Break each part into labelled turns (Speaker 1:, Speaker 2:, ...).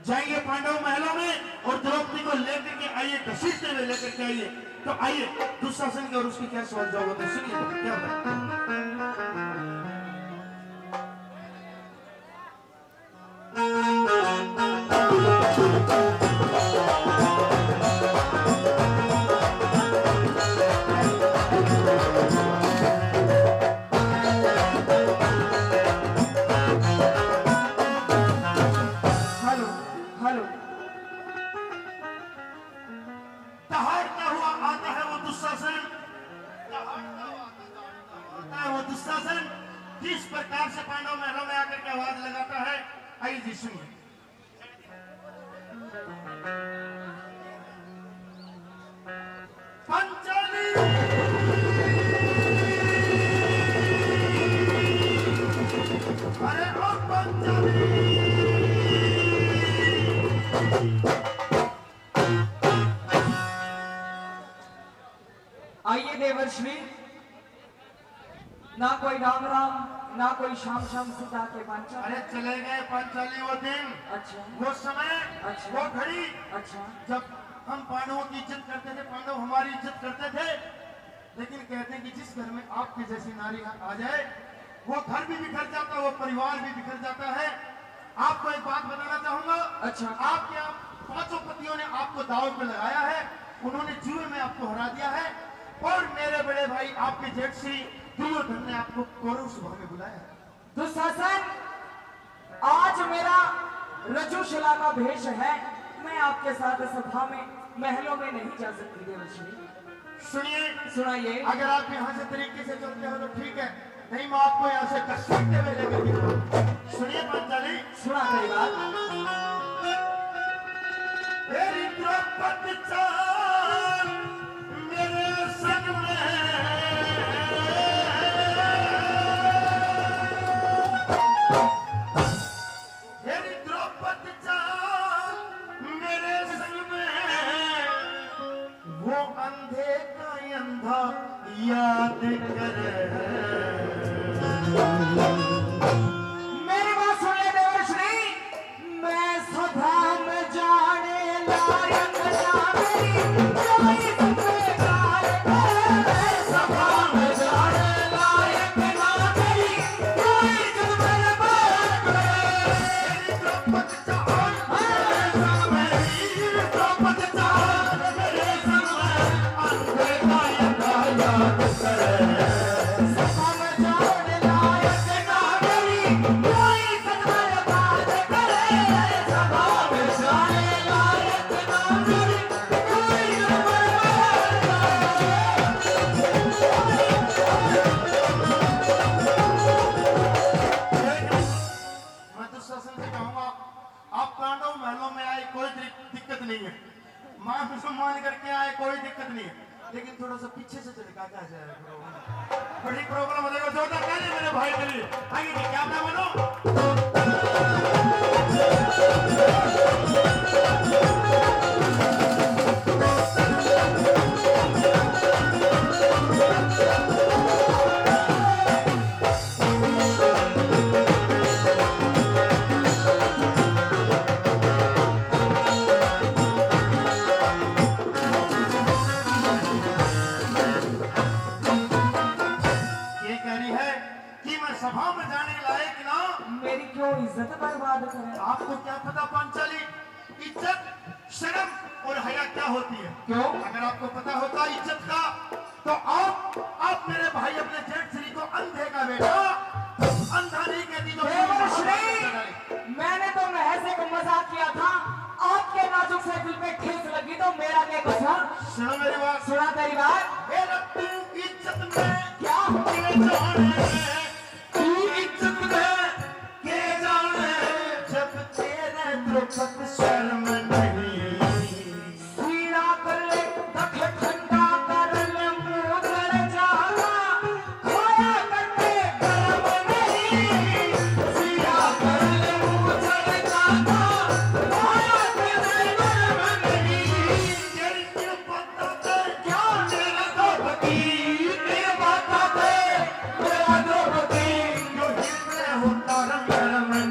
Speaker 1: जाइए पांडव महलों में और द्रौपदी को लेकर के आइए, घसीटते हुए लेकर के आइए। तो आइए दुशासन के और उसकी क्या सवाल जवाब होता है सुनिए क्या होता किस प्रकार से पांडव महलों में आकर के आवाज लगाता है, आइए जी सुनिए। पंचाली अरे ओ पंचाली
Speaker 2: आइए देवर्षि, ना कोई राम राम ना कोई शाम शाम सीता के पांचाली।
Speaker 1: अरे चले गए पांचाली वो दिन,
Speaker 2: अच्छा
Speaker 1: वो समय,
Speaker 2: अच्छा
Speaker 1: वो घड़ी,
Speaker 2: अच्छा
Speaker 1: जब हम पांडवों की इज्जत करते थे, पांडव हमारी इज्जत करते थे। लेकिन कहते हैं कि जिस घर में आपके जैसी नारी आ जाए वो घर भी बिखर जाता है, वो परिवार भी बिखर जाता है। आपको एक बात बताना चाहूंगा।
Speaker 2: अच्छा
Speaker 1: आपके पांचों पतियों ने आपको दाव पे लगाया है, उन्होंने जुए में आपको हरा दिया है और मेरे बड़े भाई आपके जेठ श्री दुर्योधन ने आपको कौरव सभा में बुलाया है।
Speaker 2: दुशासन, आज मेरा रजुशिला का भेष है, मैं आपके साथ सभा में महलों में नहीं जा सकती देवर्षि।
Speaker 1: सुनिए,
Speaker 2: सुनाइए।
Speaker 1: अगर आप यहाँ से तरीके से चलते हो तो ठीक है, नहीं मैं आपको यहाँ से घसीटते हुए लेकर के। सुनिए पंचाली,
Speaker 2: सुना मेरी बात।
Speaker 1: मेरी द्रौपदी चाल मेरे संग में, मेरी द्रौपदी चाल मेरे संग में, वो अंधे का अंधा याद करे।
Speaker 2: मेरी बात सुन ले देवर्षि, मैं सभा में जाने लायक ना मेरी कोई बेकार है। मैं सभा में जाने लायक ना मेरी कोई बेकार है।
Speaker 1: मेरी द्रौपदी चाल मेरे संग में, मेरी द्रौपदी चाल मेरे संग में, अंधे का अंधा याद करे।
Speaker 2: सभा में जाने लायक ना मेरी कोई बेकार करे। सभा में जाने लायक ना मेरी कोई बेकार
Speaker 1: मैं तो शासन से कहूंगा, आप पांडव महलों में आए कोई दिक्कत नहीं है, मान सम्मान करके आए कोई दिक्कत नहीं है, लेकिन थोड़ा सा पीछे से चढ़का जाए, बड़ी प्रॉब्लम हो जाएगा। जोरदार ताली मेरे भाई के लिए। आइए जी, क्या मैं बोलूं? ये कह रही है कि मैं सभा में जाने लायक ना।
Speaker 2: मेरी क्यों इज्जत बर्बाद करे?
Speaker 1: आपको क्या पता पांचाली, इज्जत शर्म और हया क्या होती है?
Speaker 2: क्यों?
Speaker 1: अगर आपको पता होता इज्जत का तो आप मेरे भाई अपने जेठ श्री को अंधे का बेटा अंधा नहीं कहती तो
Speaker 2: देवर्षि, मैंने तो महज एक मजाक किया था, आपके नाजुक से दिल पे ठेस लगी तो मेरा क्या कसूर?
Speaker 1: सुनो मेरी बात।
Speaker 2: सुना तेरी बात।
Speaker 1: मेरा तू इज्जत में
Speaker 2: क्या
Speaker 1: के जाने, तू इज्जत में के जाने, जब तेरे द्रौपदी शर्म नहीं।
Speaker 2: सीना कर ले तख ठंडा कर ले मुंह कर जाला, खोया करते कर्म नहीं। सीना कर ले मुंह कर जाला, खोया करते कर्म नहीं।
Speaker 1: तेरी दिल पता है
Speaker 2: क्या
Speaker 1: तेरा द्रौपदी,
Speaker 2: तेरे बाता पे मेरा द्रौपदी,
Speaker 1: जो हिरने होता रंग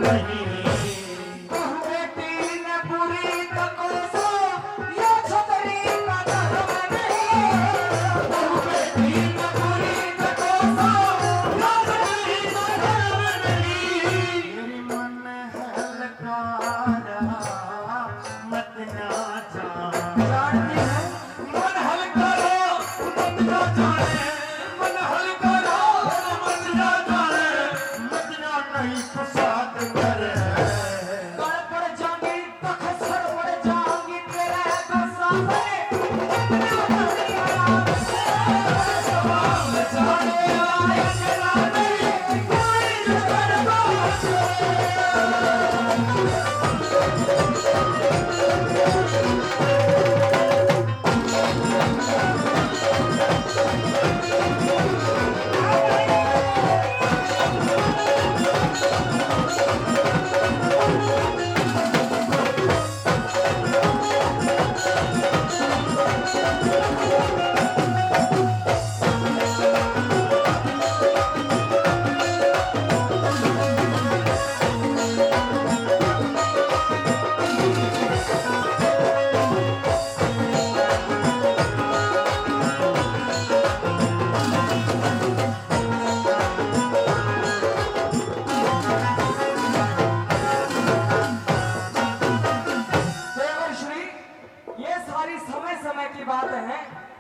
Speaker 1: नहीं।
Speaker 2: बहु बेटी ने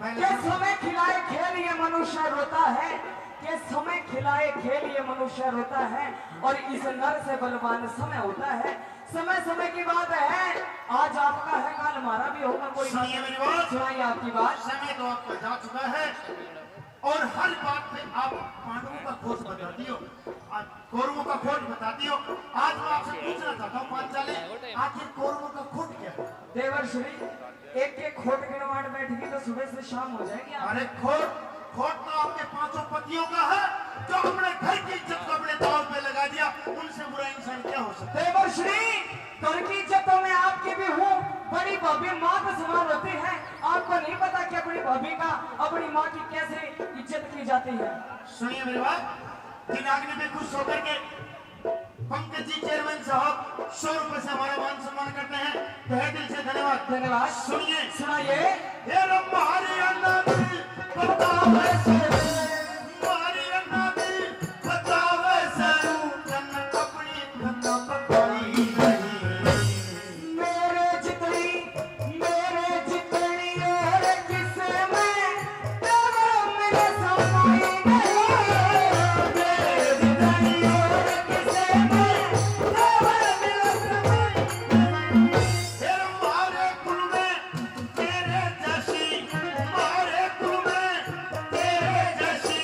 Speaker 2: के समय खिलाए खेल ये मनुष्य रोता है, के समय खिलाए खेल ये मनुष्य रोता है, और इस नर से बलवान समय होता है। समय समय की बात है, आज आपका है कल हमारा भी होगा। कोई
Speaker 1: सुनिए मेरी बात,
Speaker 2: सुनाइए आपकी बात।
Speaker 1: समय तो आपका जा चुका है और हर बात पे आप पांडवों का खोज बताती हो, कौरवों का खोज बताती हो। आज मैं आपसे पूछना चाहता हूँ पांचाली, आखिर कौरवों का खोज क्या है?
Speaker 2: देवर्षि एक एक खोट गिनवाड़ बैठेगी तो सुबह से शाम हो जाएगी।
Speaker 1: अरे खोट तो आपके पांचों पतियों का है जो अपने घर की इज्जत को अपने दांव पे लगा दिया। उनसे बुरा इंसान क्या हो सकता है?
Speaker 2: देवर्षि घर की इज्जतों में आपकी भी हूँ, बड़ी भाभी माँ के समान होती है। आपको नहीं पता कि अपनी भाभी का अपनी माँ की कैसे इज्जत की जाती है।
Speaker 1: सुनिए मेरी बात, दिनाग्नि में खुश होकर के पंकज जी चेयरमैन साहब 100 रुपए से हमारा मान सम्मान करते हैं, तहे दिल से धन्यवाद।
Speaker 2: धन्यवाद।
Speaker 1: सुनिए
Speaker 2: सुनाइए।
Speaker 1: ये रब्बारी अन्नादी बतावे से, मारी अन्नादी बतावे से, जन्नत अपनी धन्ना पकाई नहीं।
Speaker 2: मेरे जितनी और किसे में तेरे मेरे समाई नहीं। मेरे जितनी और किसे में तेरे मेरे समाई नहीं।
Speaker 1: तेरे मारे कुल में तेरे जैसी, मारे कुल में तेरे जैसी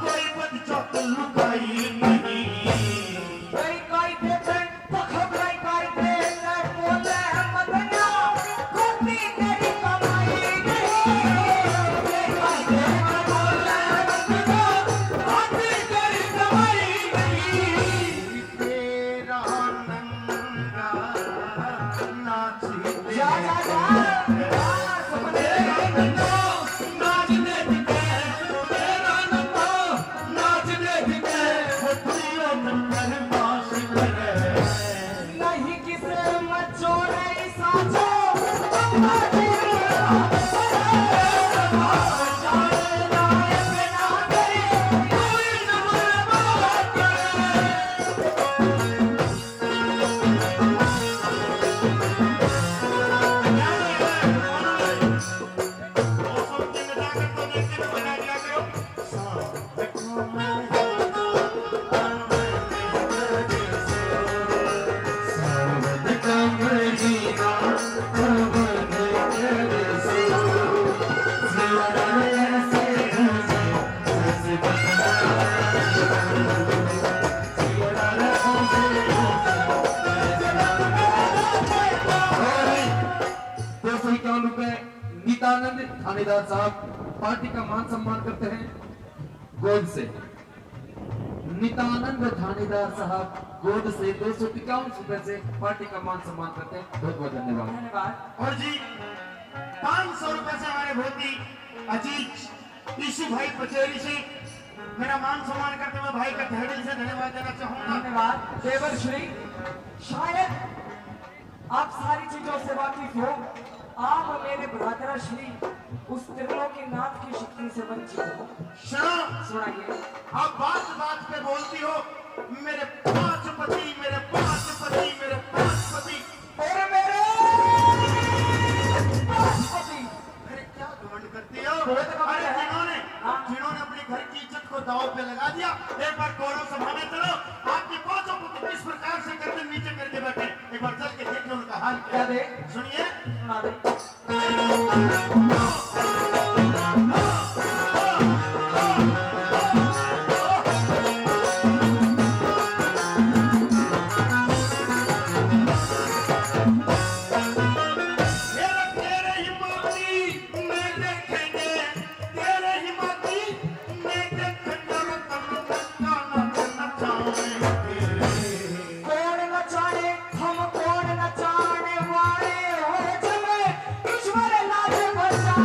Speaker 1: कोई बदचौक लुकाई नहीं।
Speaker 2: कई कई देते तो खबराई कई देते बोले मदना खुदी तेरी कमाई नहीं। कई देते बोले मदना खुदी तेरी कमाई नहीं।
Speaker 1: तेरा नंगा नाची
Speaker 2: जा जा जा समझे
Speaker 1: नाच देख के, तेरा नंगा नाच देख के खुदियों कर पास करे।
Speaker 2: नहीं किसे मचोरे साचो तुम्हारी
Speaker 3: नित्यानंद थानेदार साहब पार्टी का मान सम्मान करते हैं गोद से। नित्यानंद थानेदार साहब गोद से 251 रुपए से पार्टी का मान सम्मान करते हैं। बहुत बहुत धन्यवाद।
Speaker 2: धन्यवाद।
Speaker 1: और जी 500 रुपए से हमारे भोती अजीज ईशु भाई पचेरी से मेरा मान सम्मान करते हुए भाई का तहे दिल से धन्यवाद देना चाहूंगा।
Speaker 2: धन्यवाद। देवर्षि शायद आप सारी चीजों से वाकिफ हो, आप मेरे भ्राता श्री उस त्रिलोकी नाथ की शक्ति से वंचित हो।
Speaker 1: सुनो,
Speaker 2: सुनाइए।
Speaker 1: आप बात बात पे बोलती हो मेरे 5 पति, मेरे 5 पति, मेरे 5 पति,
Speaker 2: और मेरे 5 पति।
Speaker 1: अरे क्या घमंड करती हो?
Speaker 2: थोड़े तो घमंड
Speaker 1: अरे
Speaker 2: है।
Speaker 1: जिन्होंने अपने घर की इज्जत को दांव पे लगा दिया, एक बार गौरव सभा में चलो, आपके 5 पति किस प्रकार से गर्दन नीचे करके बैठे, एक बार चल के देखिए उनका हाल क्या
Speaker 2: क्या
Speaker 1: है।
Speaker 2: दे?
Speaker 1: सुनिए,
Speaker 2: सुना दे।
Speaker 1: तेरे ही मोती में देखेंगे, तेरे ही मोती में देखेंगे,
Speaker 2: कौन न जाने हम कौन न जाने वाले हो जमे ईश्वर लाज बचा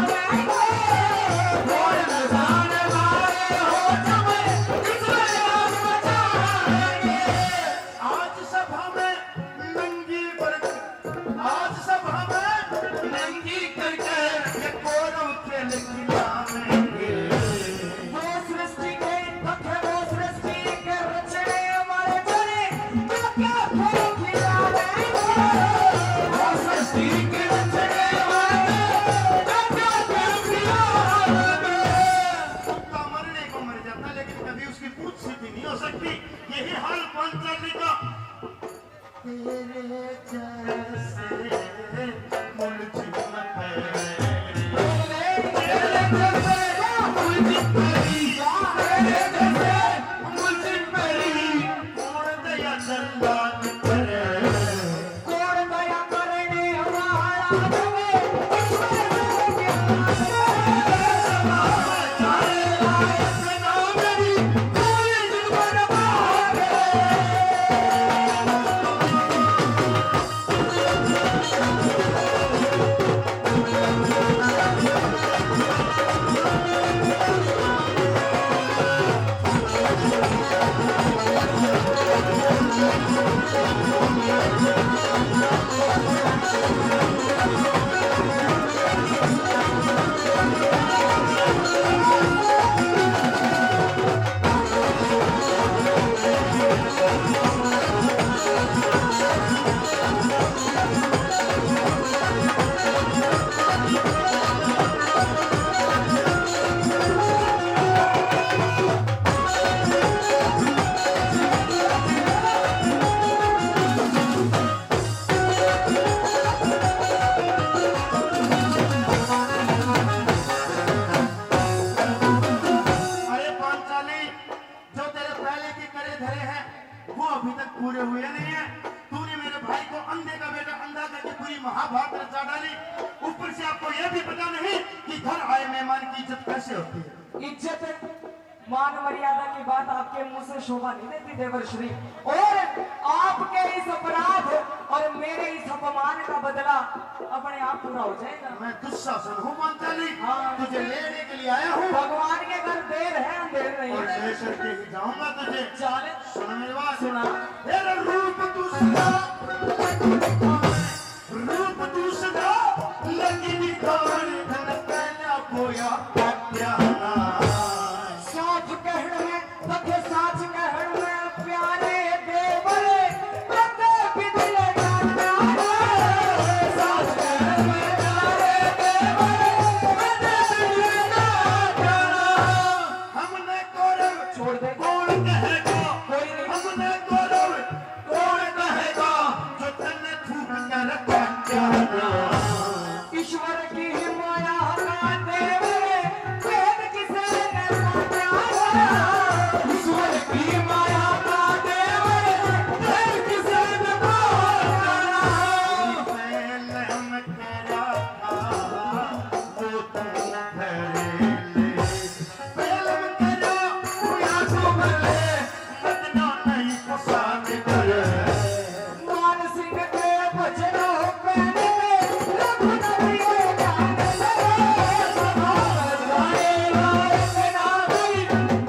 Speaker 1: अरे पांचाली, जो तेरे पहले के करे धरे हैं वो अभी तक पूरे हुए नहीं है। तूने मेरे भाई को अंधे का बेटा अंधा करके पूरी महाभारत रचा डाली। ऊपर से आपको यह भी पता नहीं कि घर आए मेहमान की इज्जत कैसे होती है।
Speaker 2: इज्जत मान मर्यादा की बात आपके मुंह से शोभा नहीं देती देवर्श्री। और आपके इस अपराध और मेरे इस अपमान का बदला अपने आप पूरा हो जाएगा।
Speaker 1: मैं दुशासन हूँ पांचाली,
Speaker 2: हाँ।
Speaker 1: तुझे लेने के लिए आया हूँ
Speaker 2: भगवान के घर देर है अंधेर नहीं
Speaker 1: और
Speaker 2: है।
Speaker 1: लेकर के ही जाऊंगा तुझे।
Speaker 2: चल
Speaker 1: सुन मेरी बात,
Speaker 2: सुना।
Speaker 1: तेरा रूप दूसरा, रूप दूसरा, लेकिन दिखान धन पहला बोया प्यारा।
Speaker 2: साच कहण में तथे साच कहण में प्यारे देवर तथे बिदल गाता है। साच कहण में प्यारे देवर तथे बिदल गाता है।
Speaker 1: हमने कौरव
Speaker 2: छोड़ दे
Speaker 1: कौन कहेगा,
Speaker 2: कोई नहीं।
Speaker 1: हमने कौरव कौन कहेगा, जो तन्ने थूक कर रखा प्यारा।
Speaker 2: ईश्वर की माया का देवर भेद किसे न समझा। ईश्वर की माया का देवर भेद किसे न समझा।
Speaker 1: पहले हम तेरा था, वो तुम ठहरे। पहले हम तेरा हुआ तो भले, बदना नहीं पसंद करे।
Speaker 2: मान सिंह के भजनों पहने रघुनंदन जान लगे। सभावर गाए लायक ना गई,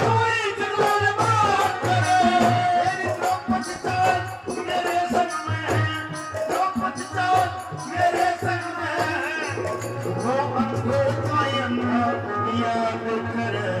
Speaker 2: कोई जरूर बात करे।
Speaker 1: मेरी द्रौपदी चाल मेरे संग में है, द्रौपदी चाल मेरे संग में है। वो अंधे का अंधा याद करे।